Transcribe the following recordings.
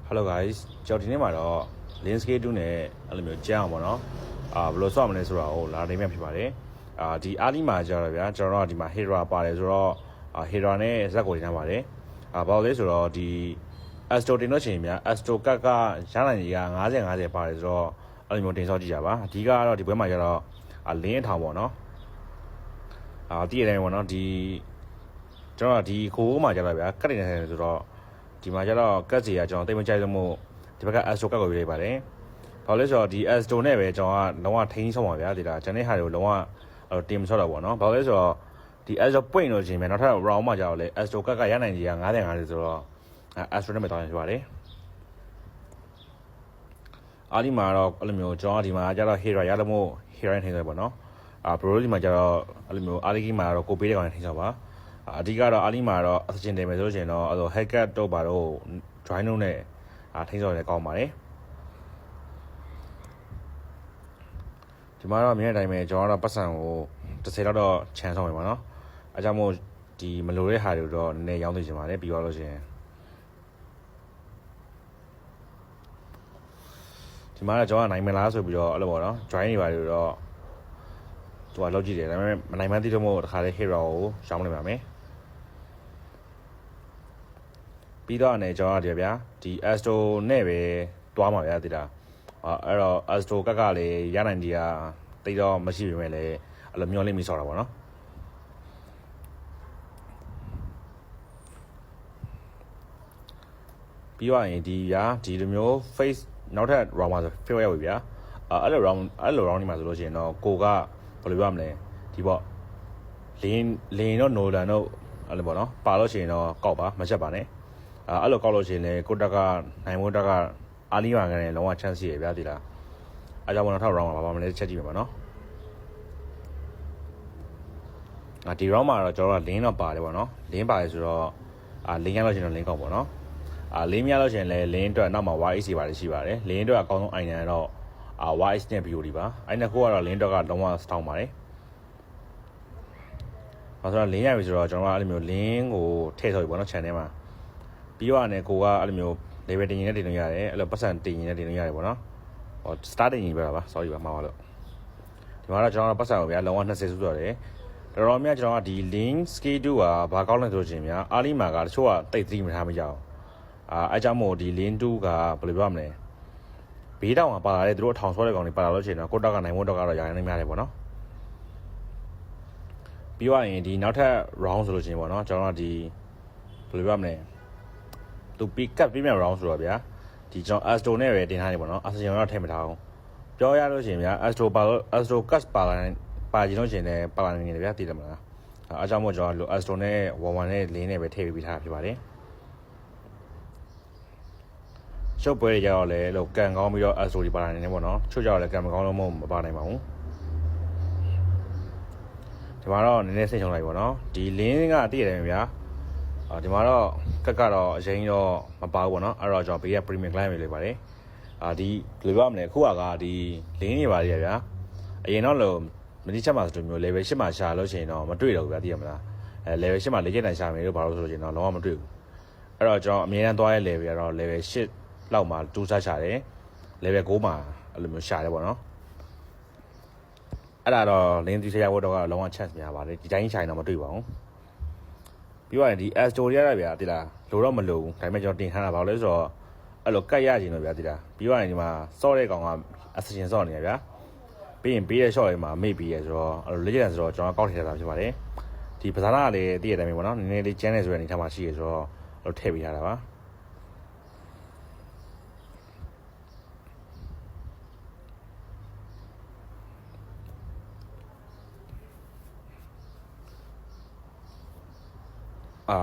Hello guys ကျွန်တော်ဒီနေ့မှာတော့ landscape 2နဲ့အဲ့လိုမျိုးကြမ်းအောင်ပေါ့နော်ဘယ်လိုဆော့မလဲဆိုတာကိုလာနေမှဖြစ်ပါတယ်ဒီအားလီမှာကြတော့ဗျာကျွန်တော်တို့ကဒီမှာ Hera ပါတယ်ဆိုတော့Hera နဲ့ဇက်ကိုတင်ထားပါတယ်ဘာလို့လဲဆိုတော့ဒီ Astro တင်လို့ရှိရင်ဗျာ Astro ကရနိုင်ကြီးက50ပါတယ်ဆိုတော့အဲ့လိုမျိုးတင်ဆော့ကြည့်ကြပါအဓိကကတော့ဒီဘက်မှာကျတော့လင်းထောင်ပေါ့နော်တည့်ရတယ်ပေါ့နော်ဒီကျွန်တော်ကဒီခိုးမှာကျတော့ဗျာကတ်တင်နေတယ်ဆိုတော့ဒီမှာကျတော့ကတ်စီကကျွန်တော်တိတ်မကြိုက်လို့မို့ဒီဘက်က Astro ကတ်ကိုရွေးလိုက်ပါတယ်။ဘာလို့လဲဆိုတော့ဒီ Astro နဲ့ပဲကျွန်တော်ကလုံးဝထိန်းဆောင်ပါဗျာဒီလားကျွန်တဲ့ဟာတွေကိုလုံးဝတင်မဆော့တော့ပေါ့နော်။ဘာလို့လဲဆိုတော့ဒီ Astro ပွင့်လို့ချင်းပဲနောက်ထပ် round မှာကျတော့လေ Astro ကတ်ရနိုင်ကြီးက50ဆိုတော့Astro နဲ့ပဲတောင်းရဖြစ်ပါတယ်။အားဒီမှာတော့အဲ့လိုမျိုးကျွန်တော်ဒီမှာကျတော့ Hera ရလို့မို့ Hera ထိန်းဆောင်ပေါ့နော်။ဘရိုဒီမှာကျတော့အဲ့လိုမျိုးအားဒီမှာတော့ကိုပေးတဲ့ကောင်ထိန်းဆောင်ပါအဓိကတော့အားလီမှာတော့အစချင်းတယ်မယ်ဆိုလို့ရှိရင်တော့အဲ့လို hacker တော့ပါတော့ join လုပ်နဲ့ထိန်းစော်ရဲကောင်းပါတယ်ဒီမှာတော့အမြဲတမ်းပဲကျွန်တော်ကတော့ပတ်စံကို30လောက်တော့ချမ်းဆောင်ရပါတော့အဲကြောင့်မို့ဒီမလိုတဲ့ဟာတွေတော့နည်းနည်းရောင်းသိချင်ပါတယ်ပြီးသွားလို့ရှိရင်ဒီမှာတော့ကျွန်တော်ကနိုင်မလားဆိုပြီးတော့အဲ့လိုပေါ့နော် join တွေပါတွေတော့သူကလောက်ကြည့်တယ်ဒါပေမဲ့မနိုင်မှန်းသိတော့မို့တခါလေး hero ကိုရှောင်းနေပါမယ်ပြီးတော့အနေကျွန်တော်ကဗျာဒီ Astro နဲ့ပဲတွားမှာဗျာတိလားအဲ့တော့ Astro ကလည်းရနိုင်ကြီးကတိတ်တော့မရှိပေမဲ့လည်းအဲ့လိုမျောလိမ့်မိဆော်တာပေါ့နော်ပြီးတော့ရင်ဒီလိုမျိုး face နောက်ထပ် round မှာဆို fail ရပြီဗျာအဲ့လို round ဒီမှာဆိုလို့ရှိရင်တော့ကိုကဘယ်လိုပြောမလဲဒီပေါ့လင်းတော့ Nolan တော့အဲ့လိုပေါ့နော်ပါလို့ရှိရင်တော့ကောက်ပါမချက်ပါနဲ့အဲ့လိုကောက်လို့ရှိရင်လေကိုတက်ကနိုင်မိုးတက်ကအားလီပါကနေလုံးဝ chance ရဗျာဒီလားအားကြောင့်နောက်ထပ် round မှာဘာမှမလဲချက်ကြည့်မယ်ပါနော်ဒီ round မှာတော့ကျွန်တော်ကလင်းတော့ပါတယ်ပေါ့နော်လင်းပါတယ်ဆိုတော့လင်းရလို့ရှိရင်တော့လင်းကောက်ပေါ့နော်လင်းမရလို့ရှိရင်လည်းလင်းအတွက်နောက်မှာ YX ပါတယ်ရှိပါတယ်လင်းအတွက်အကောင်းဆုံးအိုင်နန်တော့YX နဲ့ BOD ပါအဲ့နှစ်ခုကတော့လင်းအတွက်ကလုံးဝ strong ပါတယ်ဘာလို့ဆိုတော့လင်းရပြီဆိုတော့ကျွန်တော်ကအဲ့လိုမျိုးလင်းကိုထည့်ဆော်ပြီပေါ့နော် channel မှာပြီးတော့အနေကိုကအဲ့လိုမျိုး level တင်ရင်လည်းတင်လို့ရတယ်အဲ့လိုပတ်စံတင်ရင်လည်းတင်လို့ရတယ်ပေါ့နော်ဟော start တင်ရင်ပဲပါ sorry ပါမှားပါလို့ဒီမှာတော့ကျွန်တော်ပတ်စံကိုဗျာလုံးဝ20စုဆိုရတယ်တော်တော်များကျွန်တော်ကဒီ link scale 2ကဘာကောင်းလဲဆိုချင်းဗျာအားလီမာကတချို့ကတိတ်သတိမထားမကြအောင်အဲကြောင့်မို့ဒီ link 2ကဘယ်လိုပြောမလဲဘေးတောင်ကပါလာတဲ့သူတို့အထောင်ဆောတဲ့ကောင်တွေပါလာလို့ရှိရင်တော့ကိုတော့ကနိုင်မို့တော့ကတော့ရာနေများတယ်ပေါ့နော်ပြီးတော့ရင်ဒီနောက်ထပ် round ဆိုလို့ချင်းပေါ့နော်ကျွန်တော်ကဒီဘယ်လိုပြောမလဲသူပီကပ်ပြမြန် round ဆိုတော့ဗျာဒီကျွန်တော် Astro နဲ့ပဲတင်ထားနေပေါ့နော် Astro တော့ထည့်မထားအောင်ပြောရလို့ရှိရင်ဗျာ Astro cast ပါကျင်လို့ရှိရင်လည်းပါလာနေတယ်ဗျာသိတယ်မလားအားကြောင့်မို့ကျွန်တော် Astro နဲ့11နဲ့လင်းနဲ့ပဲထည့်ပေးထားဖြစ်ပါတယ်ရှုပ်ပွဲတွေကြတော့လည်းလို့ကန်ကောင်းပြီးတော့ Astro တွေပါလာနေတယ်ပေါ့နော်ချို့ကြတော့လည်းကန်မကောင်းလို့မပါနိုင်ပါဘူးဒီမှာတော့နည်းနည်းစိတ်ချုံလိုက်ပေါ့နော်ဒီလင်းကတည့်ရတယ်ဗျာဒီမှာတော့ကတော့အရင်တော့မပါဘူးပေါ့နော်အဲ့တော့ကျွန်တော်ဘေးက premium client ပဲလေးပါတယ်ဒီဘယ်လိုပြောမလဲခုကဒီလင်းနေပါလေဗျာအရင်တော့လို့မတိချက်မှာဆိုလိုမျိုး level 8မှာရှာလို့ရှိရင်တော့မတွေ့တော့ဘူးဗျာသိရမလားlevel 8မှာလေ့ကျင့်နိုင်ရှာမယ်လို့ဘာလို့ဆိုလို့ရှိရင်တော့လုံးဝမတွေ့ဘူးအဲ့တော့ကျွန်တော်အမြဲတမ်းသွားရဲ level ကတော့ level 8လောက်မှာတူးစားရှာတယ် level 9မှာအဲ့လိုမျိုးရှာတယ်ပေါ့နော်အဲ့ဒါတော့လင်းတီးဆရာဘုတ်တော့ကလုံးဝ chance များပါတယ်ဒီတိုင်းရှာရင်တော့မတွေ့ပါဘူးပြီးတော့ဒီ Astro ရရဗျာတိလားလိုတော့မလိုဘူးဒါပေမဲ့ကျွန်တော်တင်ထားတာဘာလို့လဲဆိုတော့အဲ့လိုကတ်ရခြင်းလို့ဗျာတိလားပြီးတော့ဒီမှာစော့တဲ့ကောင်ကအစရှင်စော့နေရဗျာပြီးရင်ပေးတဲ့ shot တွေမှာမေ့ပြီးရဆိုတော့အဲ့လိုလေ့ကျင့်ဆိုတော့ကျွန်တော်ကောက်ထည့်ထားတာဖြစ်ပါတယ်ဒီပဇာနာကလည်းတည့်ရတယ်မျိုးပေါ့နော်နည်းနည်းလေးကျန်းနေဆိုတဲ့အနေထားမှာရှိရဆိုတော့အဲ့လိုထည့်ပေးထားတာပါ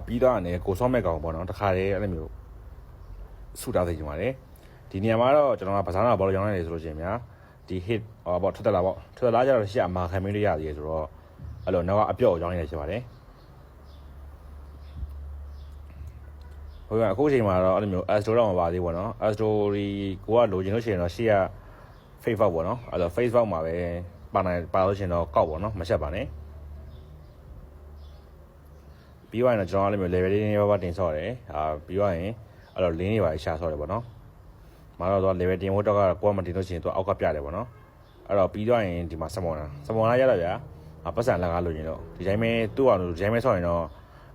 ပြီးတော့အနေကိုစော့မဲ့ကောင်ပေါ့နော်တခါတည်းအဲ့လိုမျိုးဆူတာသိကြပါတယ်ဒီနေရာမှာတော့ကျွန်တော်ကပဇာနာဘောလုံးရောင်းနေတယ်ဆိုလို့ရှိရင်ဗျာဒီ hit ပေါ့ထွက်တက်လာပေါ့ထွက်တက်လာကြတော့ရှေ့အမာခံမင်းလေးရသေးတယ်ဆိုတော့အဲ့လိုနောက်ကအပြော့ကိုရောင်းနေတယ်ဖြစ်ပါတယ်ဟုတ်ကဲ့အခုအချိန်မှာတော့အဲ့လိုမျိုး Astro တော့မပါသေးဘူးပေါ့နော် Astro ကိုကလိုချင်လို့ရှိရင်တော့ရှေ့က Facebook ပေါ့နော်အဲ့လို Facebook မှာပဲပါလို့ရှိရင်တော့ကောက်ပေါ့နော်မရှက်ပါနဲ့ပြီးတော့ကျွန်တော်အဲ့လိုမျိုး level လေးနည်းပါးတင်ဆော့တယ်ပြီးတော့ရင် အဲ့တော့လင်းတွေပါရှာဆော့တယ်ပေါ့နော်မာတော့တော့ level တင်ဖို့တော့ကိုကမတင်လို့ရှိရင်သူအောက်ကပြတယ်ပေါ့နော်အဲ့တော့ပြီးတော့ရင်ဒီမှာစမွန်လာရတော့ဗျာပတ်စံလက်ကားလို့ရင်တော့ဒီတိုင်းပဲသူ့အောင်လို့ဒီတိုင်းပဲဆော့ရင်တော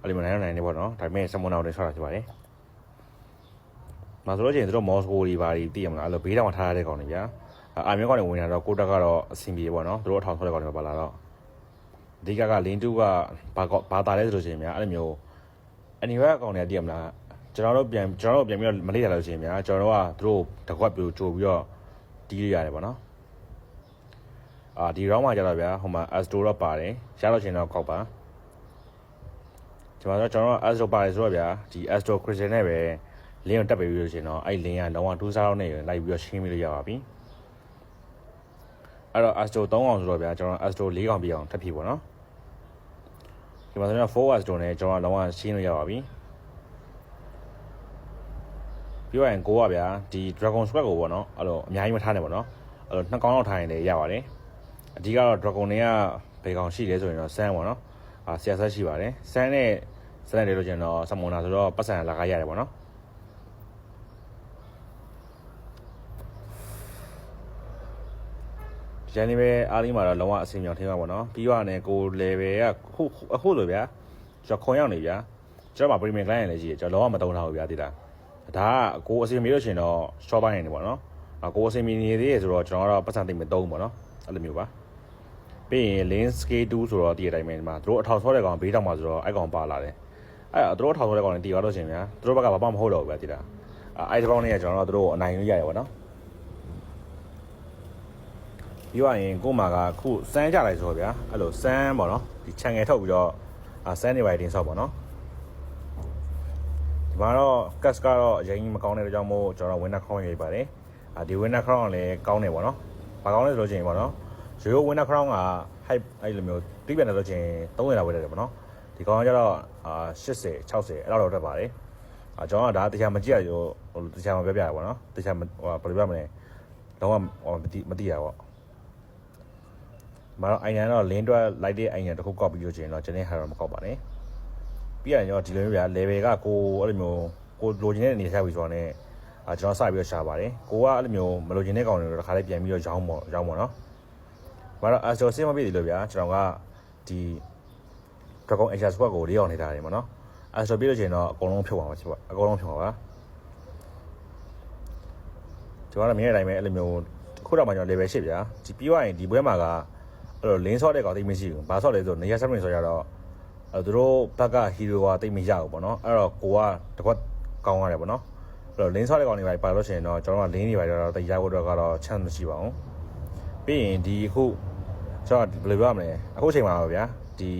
့အဲ့လိုနိုင်နေပေါ့နော်ဒါပေမဲ့စမွန်အောင်တွေဆော့တာဖြစ်ပါတယ်မှာဆိုလို့ရှိရင်သူတို့မော်စကိုတွေပါတွေသိရမလားအဲ့လိုဘေးတောင်ထားရတဲ့ကောင်တွေဗျာအာမျိုးကောင်တွေဝင်လာတော့ကိုတက်ကတော့အဆင်ပြေပေါ့နော်သူတို့အထောင်ဆော့တဲ့ကောင်တွေပါလာတော့အဓိကလင်းတူကဘာတာလဲဆိုလို့ရှိရင်ဗျာအဲ့လိုမျိုးanyway ကောင်တွေသိရမလားကျွန်တော်တို့ပြန်ပြီးတော့မလေးရလို့ရှိရင်ဗျာကျွန်တော်တို့ကသူတို့တကွက်ပြိုကြိုပြီးတော့တီးရရတယ်ပေါ့နော်ဒီ round မှာကျတော့ဗျာဟိုမှာ Astro တော့ပါတယ်ရတော့ချင်းတော့ကောက်ပါဒီမှာတော့ကျွန်တော်တို့ Astro ပါတယ်ဆိုတော့ဗျာဒီ Astro Crystal နဲ့ပဲလင်းကိုတက်ပြီးလို့ရှိရင်တော့အဲ့လင်းကလုံးဝ2စားတော့နဲ့လိုက်ပြီးတော့ရှင်းပြီးလို့ရပါပြီအဲ့တော့ Astro 3အောင်ဆိုတော့ဗျာကျွန်တော် Astro 4အောင်ပြအောင်ထပ်ဖြစ်ပေါ့နော်ဒီမှာဆိုတော့4 Astro နဲ့ကျွန်တော်လုံးဝရှင်းလို့ရပါပြီပြောရရင်ကိုကဗျာဒီ Dragon Squad ကိုပေါ့နော်အဲ့လိုအများကြီးမထားနဲ့ပေါ့နော်အဲ့လို2កောင်းလောက်ထားရင်လည်းရပါတယ်အဓိကတော့ Dragon တွေကဘယ်ကောင်ရှိလဲဆိုရင်တော့ Sun ပေါ့နော်ဆရာဆက်ရှိပါတယ် Sun နဲ့ Sun နဲ့လို့ကျင်တော့ Summon ဆိုတော့ပတ်စံလာကားရတယ်ပေါ့နော်ဒီနေ့ပဲအားလေးမှာတော့လုံးဝအဆင်ပြေထင်ပါပေါ့နော်ပြီးတော့လည်းကို level ကအခုလိုဗျာကျွန်တော်ခွန်ရောက်နေဗျာကျွန်တော်မှာ premium client လည်းရှိတယ်ကျွန်တော်လုံးဝမတုံးထားဘူးဗျာတိလားဒါကကိုအစီအမီလို့ရှင်တော့ short ပိုင်းနေပေါ့နော်ကိုအစီအမီနေသေးရဆိုတော့ကျွန်တော်ကတော့ပတ်စံသိမ့်မသုံးပေါ့နော်အဲ့လိုမျိုးပါပြီးရင် lane scale 2ဆိုတော့ဒီအတိုင်းပဲဒီမှာသူတို့အထောက်ဆောတဲ့ကောင်ဘေးတောင်မှာဆိုတော့အဲ့ကောင်ပါလာတယ်အဲ့သူတို့အထောက်ဆောတဲ့ကောင်တွေတီသွားလို့ရှင်ဗျာသူတို့ဘက်ကဘာမှမဟုတ်တော့ဘူးဗျာတိလားအဲ့ဒီကောင်တွေကကျွန်တော်တို့သူတို့အနိုင်လို့ရတယ်ပေါ့နော်ပြောရရင်ကို့မှာကခုစမ်းကြလိုက်ဆိုတော့ဗျာအဲ့လိုစမ်းပေါ့နော်ဒီ channel ထုတ်ပြီးတော့စမ်းနေပါတင်ဆောက်ပေါ့နော်ဒီမှာတော့ cast ကတော့အရင်မကောင်းတဲ့ကြောင့်မို့ကျွန်တော် winner crown ရေးပါတယ်ဒီ winner crown လည်းကောင်းတယ်ပေါ့နော်ဘာကောင်းလဲဆိုလို့ချင်းပေါ့နော်ရိုး winner crown က hype အဲ့လိုမျိုးတီးပြန်တယ်လို့ချင်း300လောက်ဝယ်တယ်ပေါ့နော်ဒီကောင်ကကျတော့80 60အဲ့လောက်တော့တက်ပါတယ်ကျွန်တော်ကဒါတရားမကြည့်ရရောတရားမပြောပြရပေါ့နော်တရားဘယ်လိုပြောမလဲလုံးဝမသိရပေါ့မတော့အိုင်နန်တော့လင်းတွက်လိုက်တဲ့အိုင်နန်တစ်ခုကောက်ပြီးလို့ချင်းတော့ကျွန်တော်ဟာတော့မကောက်ပါနဲ့ပြီးရင်တော့ဒီလိုမျိုးဗျာ level ကကိုအဲ့လိုမျိုးကိုလိုချင်တဲ့အနေထားပြီးဆိုတော့ ਨੇ ကျွန်တော်စပြီးတော့ရှာပါတယ်ကိုကအဲ့လိုမျိုးမလိုချင်တဲ့ကောင်တွေတော့တစ်ခါလေးပြန်ပြီးတော့ရောင်းပေါ့နော်ဘာလို့ Astro စင်မပြည့်တယ်လို့ဗျာကျွန်တော်ကဒီ Dragon Asia Squad ကိုလေးအောင်နေထားတယ်ပေါ့နော် Astro ပြည့်လို့ချင်းတော့အကုန်လုံးဖြုတ်ပါမှာဖြစ်ပါအကုန်လုံးဖြုတ်ပါပါကျွန်တော်ကမြင်တဲ့အတိုင်းပဲအဲ့လိုမျိုးခုတော့မှကျွန်တော် level 8ဗျာဒီပြီးသွားရင်ဒီပွဲမှာကအဲ့လို lane ဆော့တဲ့ကောင်သိမရှိဘူးဘာဆော့လဲဆိုနေရာ submarine ဆိုရတော့သူတို့ဘက်က hero ကတိတ်မရဘူးပေါ့နော်အဲ့တော့ကိုကတကွက်ကောင်းရတယ်ပေါ့နော်အဲ့တော့ lane ဆော့တဲ့ကောင်တွေပါလို့ရှိရင်တော့ကျွန်တော်က lane တွေပါတော့တိတ်ရဖို့တော့ကတော့ chance မရှိပါဘူးပြီးရင်ဒီအခုကျွန်တော်ဘယ်လိုပြောရမလဲအခုချိန်မှာပါဗျာဒီ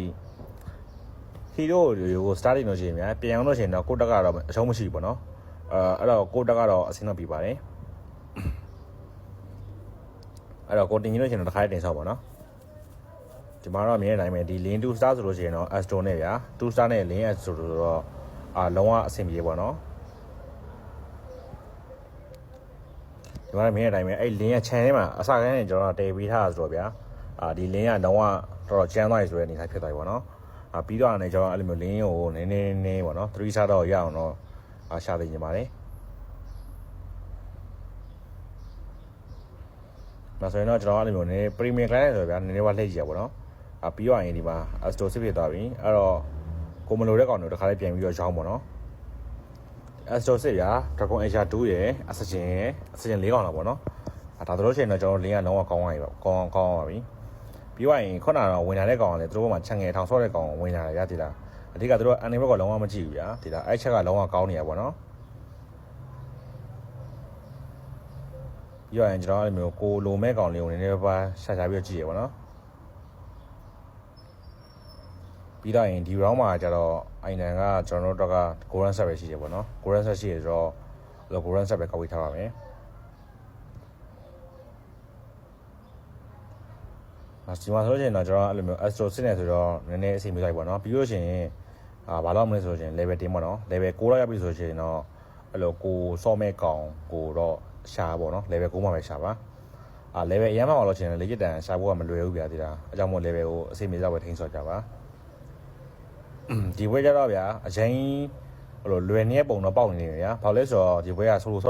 hero တွေကို starting လို့ရှိရင်ဗျာပြန်အောင်လို့ရှိရင်တော့ကိုတက်ကတော့အရှုံးမရှိဘူးပေါ့နော်အဲ့တော့ကိုတက်ကတော့အဆင်တော့ပြပါတယ်အဲ့တော့ကိုတင်ကြီးလို့ရှိရင်တော့တစ်ခါတည်းတင်ဆောက်ပါနော်ဒီမှာတော့မြင်တဲ့အတိုင်းပဲဒီ lane 2 star ဆိုလို့ရှိရင်တော့ Astro နဲ့ဗျာ2 star နဲ့ lane Astro ဆိုတော့လုံးဝအဆင်ပြေပေါ့နော်ဒီမှာမြင်တဲ့အတိုင်းပဲအဲ့ lane ရဲ့ channel ထဲမှာအစကတည်းကကျွန်တော်တည်ပြီးထားတာဆိုတော့ဗျာဒီ lane ကလုံးဝတော်တော်ကျန်းသွားပြီဆိုတဲ့အနေအထားဖြစ်သွားပြီပေါ့နော်ပြီးတော့လည်းကျွန်တော်အဲ့လိုမျိုး lane ကိုနည်းပေါ့နော်3 star တော့ရအောင်တော့ရှာသိနေပါတယ်ဒါဆိုရင်တော့ကျွန်တော်အဲ့လိုမျိုးနည်း premium client ဆိုတော့ဗျာနည်းနည်းဝလှည့်ကြည့်ရပါတော့ပြီးတော့ရင်ဒီမှာ Astro စစ်ဖြစ်သွားပြီအဲ့တော့ကိုမလိုတဲ့ကောင်တွေတခါလေးပြန်ပြီးတော့ရောင်းပါတော့ Astro စစ်ဗျာ Dragon Asia 2ရယ် Assassin ရယ် Assassin 4ကောင်လာပေါ့နော်ဒါတို့ချိန်တော့ကျွန်တော်လင်းကလုံးဝကောင်းသွားပြီပေါ့ကောင်းပါပြီပြီးတော့ရင်ခုနကတော့ဝင်လာတဲ့ကောင်ကလည်းသူတို့ဘက်မှာချန်ငယ်ထောင်ဆော့တဲ့ကောင်ဝင်လာတယ်ဗျာဒီလားအဓိကသူတို့ anime ကလုံးဝမကြည့်ဘူးဗျာဒီလားအဲ့ချက်ကလုံးဝကောင်းနေရပါတော့ပြီးတော့ရင်ကျွန်တော်အဲ့လိုမျိုးကိုလိုမဲ့ကောင်လေးကိုနည်းနည်းပါရှာပြီးတော့ကြည့်ရပါတော့ပြီးတော့ရင်ဒီ round မှာကျတော့အိုင်နန်ကကျွန်တော်တို့က golden set ပဲရှိတယ်ပေါ့နော် golden set ရှိရဆိုတော့ golden set ပဲကောက်ပြီးထားပါမယ်ဒီမှာဆိုရင်တော့ကျွန်တော်အဲ့လိုမျိုး Astro စစ်နေဆိုတော့နည်းနည်းအဆင်ပြေလိုက်ပေါ့နော်ပြီးလို့ရှိရင်ဘာလို့မလဲဆိုရင် level 10ပေါ့နော် level 9လောက်ရပြီဆိုရင်တော့အဲ့လိုကိုစော့မဲ့ကောင်ကိုတော့ရှာပေါ့နော် level 9မှာပဲရှာပါlevel အရင်မှမလို့ချင်လေ့ကျက်တန်ရှာဖို့ကမလွယ်ဘူးဗျာဒီလားအကြောင်းမို့ level ကိုအဆင်ပြေတော့ပဲထိန်းဆော့ကြပါဒီဘွဲကြတော့ဗျာအရင် ဟိုလိုလွယ်နေတဲ့ပုံတော့ပေါက်နေတယ်ဗျာဘာလို့လဲဆိုတော့ဒီဘွဲကဆိုလို